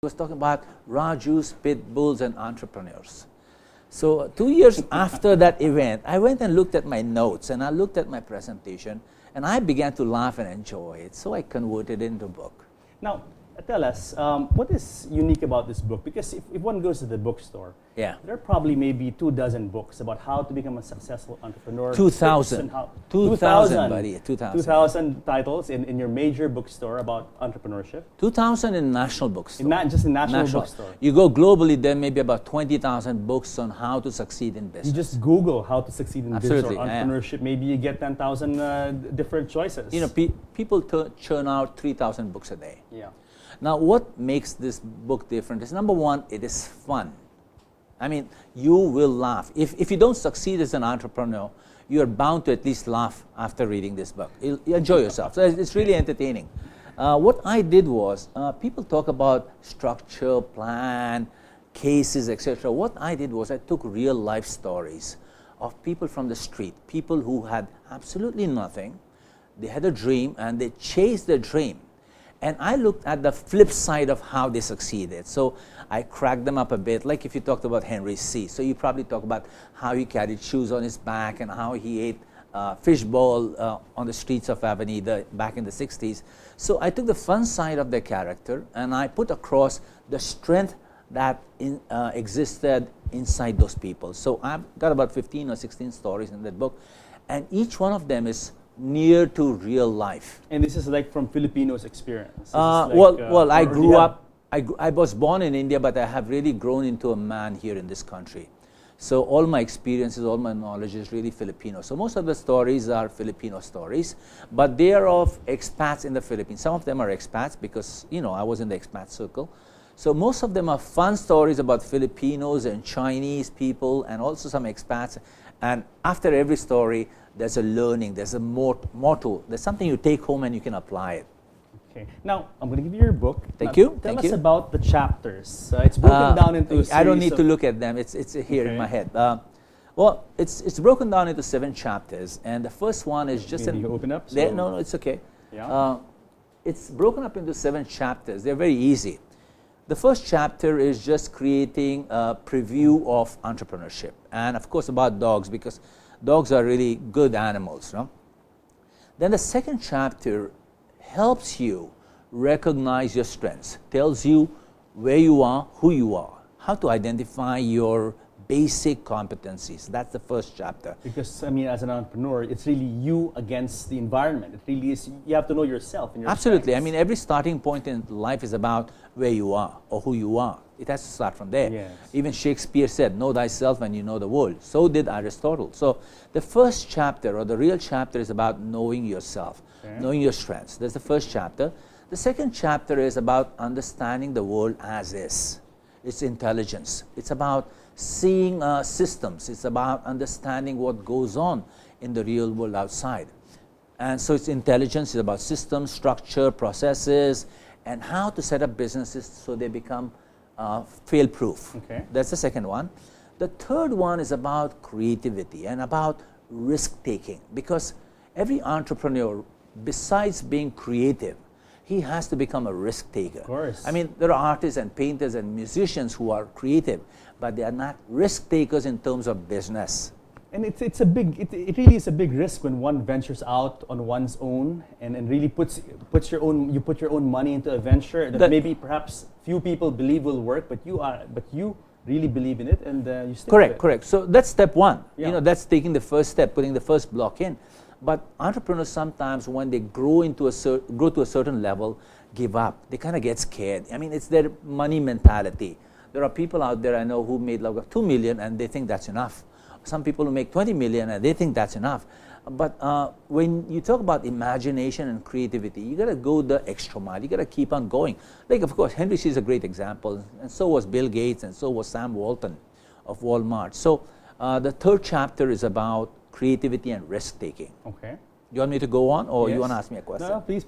was talking about Raju's, Pitbulls, and entrepreneurs. So 2 years after that event, I went and looked at my notes, and I looked at my presentation, and I began to laugh and enjoy it. So I converted it into a book. Now, tell us, what is unique about this book? Because if one goes to the bookstore, Yeah. there are probably maybe 2 dozen books about how to become a successful entrepreneur. 2,000. 2,000, buddy. 2,000. 2,000 titles in your major bookstore about entrepreneurship. 2,000 in national bookstore. Just in national bookstore. You go globally, there may be about 20,000 books on how to succeed in business. You just Google how to succeed in business or Absolutely, entrepreneurship. Maybe you get 10,000 different choices. You know, people churn out 3,000 books a day. Yeah. Now, what makes this book different is, number one, it is fun. I mean, you will laugh. If you don't succeed as an entrepreneur, you are bound to at least laugh after reading this book. You enjoy yourself. So it's really entertaining. What I did was, people talk about structure, plan, cases, etc. What I did was I took real life stories of people from the street, people who had absolutely nothing. They had a dream and they chased their dream. And I looked at the flip side of how they succeeded. So I cracked them up a bit, like if you talked about Henry C. So you probably talk about how he carried shoes on his back and how he ate fishbowl on the streets of Avenida back in the 60s. So I took the fun side of their character and I put across the strength that existed inside those people. So I've got about 15 or 16 stories in that book. And each one of them is near to real life. And this is like from Filipinos' experience. I grew up, I was born in India, but I have really grown into a man here in this country. So all my experiences, all my knowledge is really Filipino. So most of the stories are Filipino stories, but they are of expats in the Philippines. Some of them are expats because, you know, I was in the expat circle. So most of them are fun stories about Filipinos and Chinese people and also some expats. And after every story, there's a learning, there's a motto, there's something you take home and you can apply it. Okay. Now, I'm going to give you your book. Thank you. Tell us about the chapters. It's broken down into a series. I don't need to look at them. It's here in my head. Well, it's broken down into 7 chapters. And the first one is just... Maybe you open up? No, it's okay. Yeah. It's broken up into 7 chapters. They're very easy. The first chapter is just creating a preview of entrepreneurship. And, of course, about dogs, because dogs are really good animals. No? Then the second chapter helps you recognize your strengths, tells you where you are, who you are, how to identify your basic competencies. That's the first chapter. Because, I mean, as an entrepreneur, it's really you against the environment. It really is, you have to know yourself and your Absolutely. strengths. I mean, every starting point in life is about where you are or who you are. It has to start from there. Yes. Even Shakespeare said, know thyself and you know the world. So did Aristotle. So the first chapter or the real chapter is about knowing yourself, knowing your strengths. That's the first chapter. The second chapter is about understanding the world as is. It's intelligence. It's about seeing systems. It's about understanding what goes on in the real world outside. And so it's intelligence. It's about systems, structure, processes, and how to set up businesses so they become fail-proof. Okay. That's the second one. The third one is about creativity and about risk-taking, because every entrepreneur, besides being creative, he has to become a risk taker. Of course. I mean, there are artists and painters and musicians who are creative, but they are not risk takers in terms of business. And it really is a big risk when one ventures out on one's own and really puts your own money into a venture that maybe perhaps few people believe will work, but you really believe in it and you stick with it. Correct. So that's step one. Yeah. You know, that's taking the first step, putting the first block in. But entrepreneurs sometimes, when they grow to a certain level, give up. They kind of get scared. I mean, it's their money mentality. There are people out there I know who made like 2 million and they think that's enough. Some people who make 20 million and they think that's enough. But when you talk about imagination and creativity, you got to go the extra mile. You got to keep on going. Like, of course, Henry C. is a great example, and so was Bill Gates, and so was Sam Walton of Walmart. So the third chapter is about creativity and risk-taking. Okay. You want me to go on, or Yes. you want to ask me a question? No, please.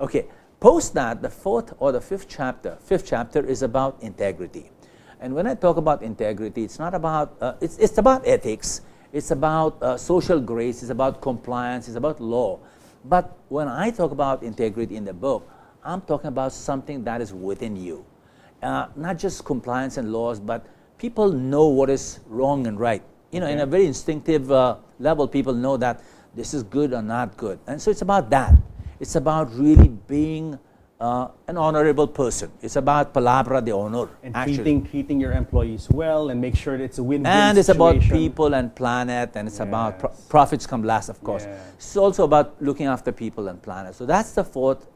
Okay. Post that, the fourth or the fifth chapter is about integrity. And when I talk about integrity, it's not about, it's about ethics, it's about social grace, it's about compliance, it's about law. But when I talk about integrity in the book, I'm talking about something that is within you. not just compliance and laws, but people know what is wrong and right. In a very instinctive level, people know that this is good or not good. And so it's about that. It's about really being an honorable person. It's about palabra de honor. And treating your employees well and make sure that it's a win-win And it's situation. about people and planet, and it's about profits come last, of course. Yes. It's also about looking after people and planet. So that's the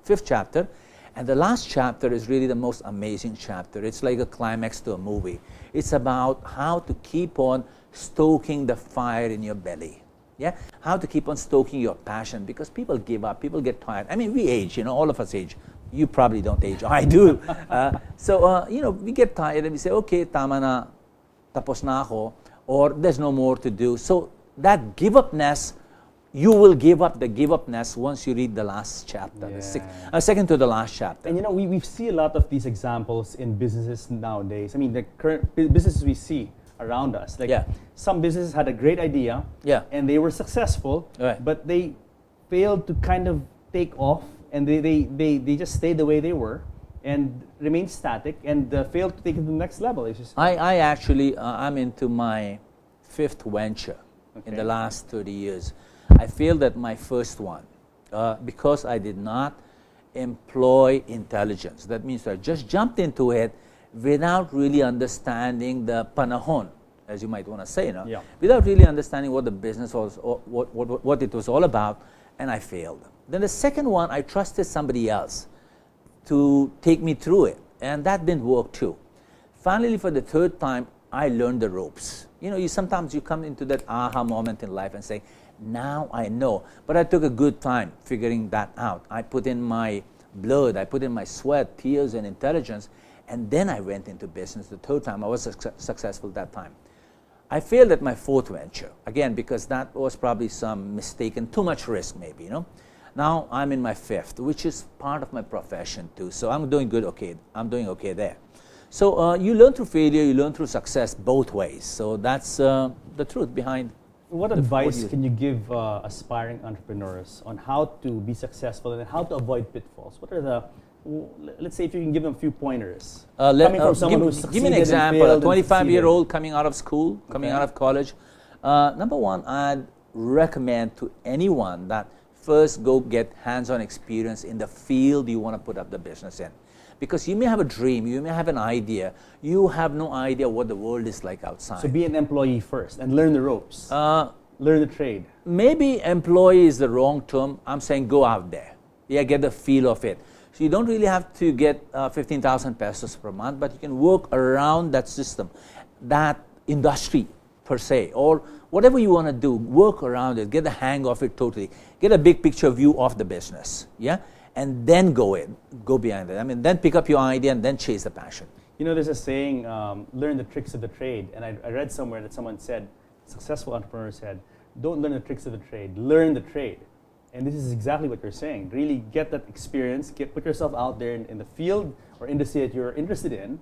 fifth chapter. And the last chapter is really the most amazing chapter. It's like a climax to a movie. It's about how to keep on stoking the fire in your belly. Yeah, how to keep on stoking your passion, because people give up, people get tired. I mean, we age, all of us age. You probably don't age. I do. So we get tired and we say, okay, tama na, tapos na ako, or there's no more to do. So that give-upness, you will give up the give-upness once you read the last chapter, the second to the last chapter. And we see a lot of these examples in businesses nowadays. I mean, the current businesses we see around us. Like some businesses had a great idea, and they were successful, but they failed to kind of take off, and they just stayed the way they were and remained static and failed to take it to the next level. It's just I actually, I'm into my fifth venture in the last 30 years. I feel that my first one, because I did not employ intelligence, that means I just jumped into it without really understanding the panahon, as you might want to say, without really understanding what the business was, or what it was all about, and I failed. Then the second one, I trusted somebody else to take me through it, and that didn't work too. Finally, for the third time, I learned the ropes. Sometimes you come into that aha moment in life and say, now I know. But I took a good time figuring that out. I put in my blood, I put in my sweat, tears, and intelligence, and then I went into business the third time. I was successful that time. I failed at my fourth venture, again, because that was probably some mistake and too much risk, maybe, Now I'm in my fifth, which is part of my profession too. So I'm doing good, okay. I'm doing okay there. So you learn through failure, you learn through success both ways. So that's the truth behind. What advice can you give aspiring entrepreneurs on how to be successful and how to avoid pitfalls? What are the, let's say if you can give them a few pointers. Coming from someone who's succeeded. Give me an example, a 25-year-old coming out of school, coming out of college. Number one, I'd recommend to anyone that first go get hands-on experience in the field you want to put up the business in. Because you may have a dream, you may have an idea, you have no idea what the world is like outside. So be an employee first and learn the ropes, learn the trade. Maybe employee is the wrong term. I'm saying go out there. Get the feel of it. So you don't really have to get 15,000 pesos per month, but you can work around that system, that industry per se, or whatever you want to do, work around it, get the hang of it totally, get a big picture view of the business, and then go behind it. I mean, then pick up your idea and then chase the passion. There's a saying, learn the tricks of the trade. And I read somewhere that someone said, successful entrepreneur said, don't learn the tricks of the trade, learn the trade. And this is exactly what you're saying. Really get that experience, put yourself out there in the field or industry that you're interested in,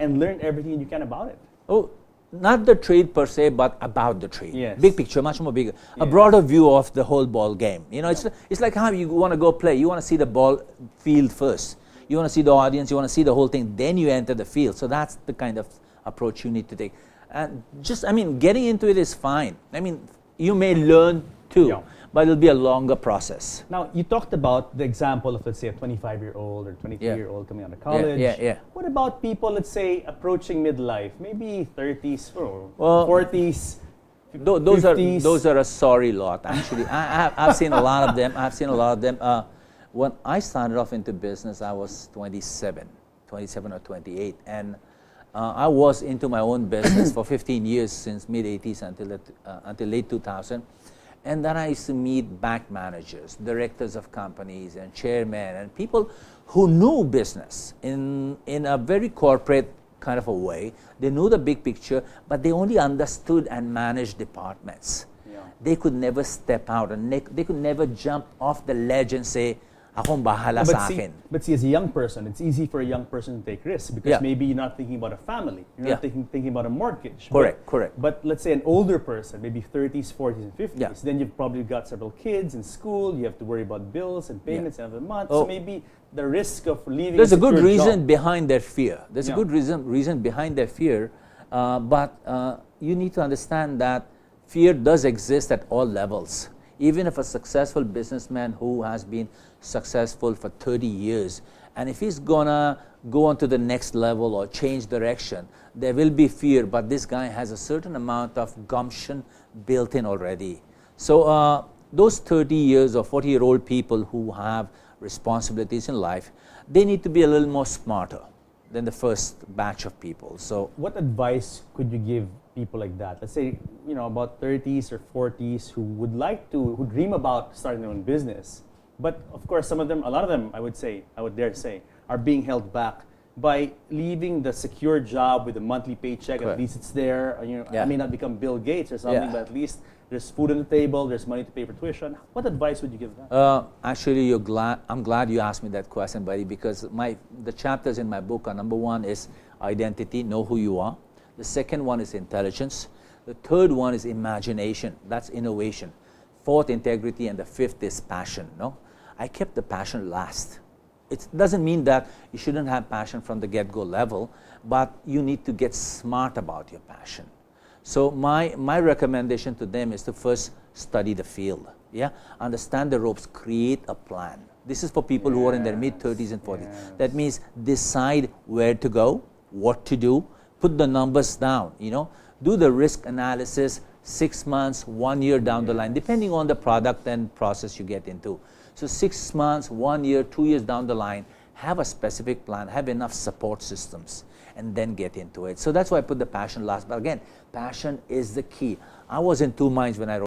and learn everything you can about it. Oh, not the trade per se, but about the trade. Yes. Big picture, much more bigger. A broader view of the whole ball game. It's like how you want to go play. You want to see the ball field first. You want to see the audience. You want to see the whole thing. Then you enter the field. So that's the kind of approach you need to take. And getting into it is fine. You may learn too, but it'll be a longer process. Now, you talked about the example of, let's say, a 25-year-old or 23-year-old coming out of college. What about people, let's say, approaching midlife, maybe 30s or 40s, 50s? Those are a sorry lot, actually. I've seen a lot of them. When I started off into business, I was 27 or 28, and I was into my own business for 15 years, since mid-80s until late 2000. And then I used to meet bank managers, directors of companies, and chairmen, and people who knew business in a very corporate kind of a way. They knew the big picture, but they only understood and managed departments. They could never step out, and they could never jump off the ledge and say, Akong bahala sa akin. But see, as a young person, it's easy for a young person to take risks because Yeah. maybe you're not thinking about a family. You're not Yeah. thinking about a mortgage. Correct. But let's say an older person, maybe 30s, 40s, and 50s, Yeah. then you've probably got several kids in school. You have to worry about bills and payments every month. Oh. So maybe the risk of leaving There's a good secure reason job- behind their fear. There's Yeah. a good reason behind their fear, but you need to understand that fear does exist at all levels. Even if a successful businessman who has been successful for 30 years, and if he's gonna go on to the next level or change direction, there will be fear, but this guy has a certain amount of gumption built in already. So those 30 years or 40-year-old people who have responsibilities in life, they need to be a little more smarter than the first batch of people. So What advice could you give people like that? Let's say, about 30s or 40s who dream about starting their own business. But of course, a lot of them, I would dare say, are being held back by leaving the secure job with a monthly paycheck. Correct. At least it's there. Yeah. I may not become Bill Gates or something, Yeah. but at least there's food on the table, there's money to pay for tuition. What advice would you give them? Actually, I'm glad you asked me that question, buddy, because the chapters in my book are, number one is identity, know who you are. The second one is intelligence. The third one is imagination, that's innovation. Fourth, integrity, and the fifth is passion. No, I kept the passion last. It doesn't mean that you shouldn't have passion from the get-go level, but you need to get smart about your passion. So my recommendation to them is to first study the field. Yeah, understand the ropes, create a plan. This is for people who are in their mid-30s and 40s. Yes. That means decide where to go, what to do, put the numbers down, do the risk analysis 6 months, 1 year down the line, depending on the product and process you get into. So 6 months, 1 year, 2 years down the line, have a specific plan, have enough support systems, and then get into it. So that's why I put the passion last. But again, passion is the key. I was in two minds when I wrote